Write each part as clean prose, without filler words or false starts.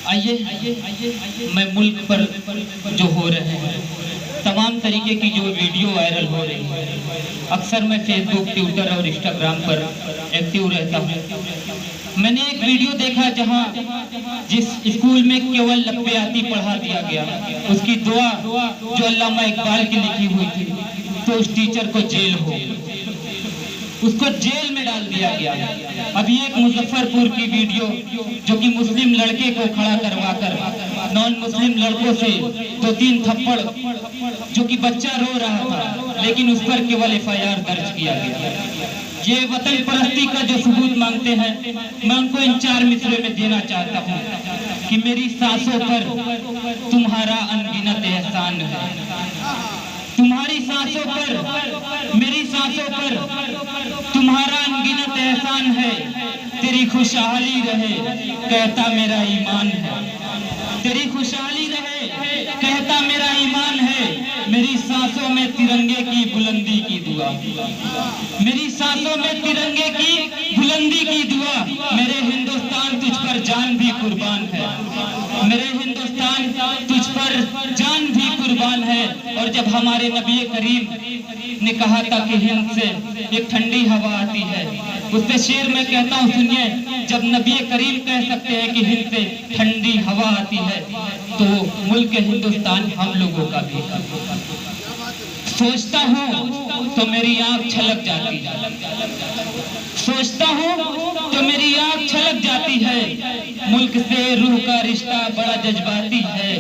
आइए मैं मुल्क पर जो हो रहे हैं तमाम तरीके की जो वीडियो वायरल हो रही है, अक्सर मैं फेसबुक, ट्विटर और इंस्टाग्राम पर एक्टिव रहता हूँ। मैंने एक वीडियो देखा जहाँ जिस स्कूल में केवल लप्पे आती पढ़ा दिया गया, उसकी दुआ जो अल्लामा इकबाल की लिखी हुई थी, तो उस टीचर को जेल हो, उसको जेल में डाल दिया गया। अभी एक मुजफ्फरपुर की वीडियो जो कि मुस्लिम लड़के को खड़ा करवाकर नॉन मुस्लिम लड़कों से 2-3 थप्पड़, जो कि बच्चा रो रहा था, लेकिन उस पर केवल FIR दर्ज किया गया। ये वतन परस्ती का जो सबूत मांगते हैं, मैं उनको इन 4 मिसरे में देना चाहता हूँ कि मेरी सांसों पर तुम्हारा अनगिनत एहसान है, तुम्हारी सांसों पर, मेरी सांसों पर तुम्हारा अनगिनत एहसान है। तेरी खुशहाली रहे कहता मेरा ईमान है, तेरी खुशहाली रहे कहता मेरा ईमान है। मेरी सांसों में तिरंगे की बुलंदी की दुआ, मेरी सांसों में तिरंगे की बुलंदी की दुआ। मेरे हिंदुस्तान तुझ पर जान भी कुर्बान है, मेरे हिंदुस्तान तुझ पर जान भी कुर्बान है। और जब हमारे नबी करीम ने कहा था कि हिंद से एक ठंडी हवा आती है, उससे शेर मैं कहता हूँ, सुनिए, जब नबी करीम कह सकते हैं कि हिंद से ठंडी हवा आती है, तो मुल्क हिंदुस्तान हम लोगों का भी। सोचता हूँ तो मेरी आंख छलक जाती है, सोचता हूँ तो मेरी आंख छलक जाती है। मुल्क से रूह का रिश्ता बड़ा जज्बाती है,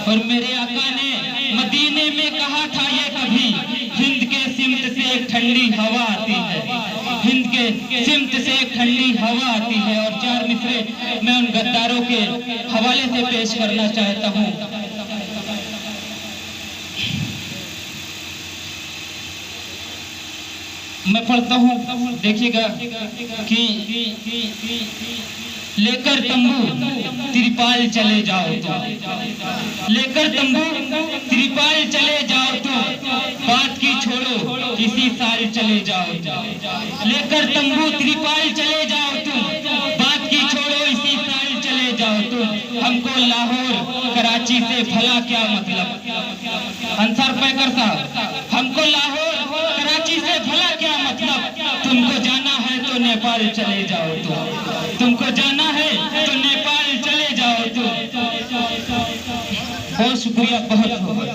और मेरे आका ने मदीने में कहा था ये कभी, हिंद के सिमत से एक ठंडी हवा आती है, हिंद के सिमत से एक ठंडी हवा आती है। और 4 मिसरे मैं उन गद्दारों के हवाले से पेश करना चाहता हूँ। मैं पढ़ता हूँ, देखिएगा कि लेकर तंबू त्रिपाल चले जाओ तो, लेकर तंबू त्रिपाल चले जाओ तो, बात की छोड़ो इसी साल चले जाओ तो। लेकर तंबू त्रिपाल चले जाओ तो, बात की छोड़ो इसी साल चले जाओ तो। हमको लाहौर कराची से भला क्या मतलब, अंसार पैकर साहब, हमको लाहौर कराची से भला क्या मतलब। तुमको जाना है तो नेपाल चले जाओ तो, तुमको जाना है तो नेपाल चले जाओ तो। बहुत शुक्रिया, बहुत बहुत।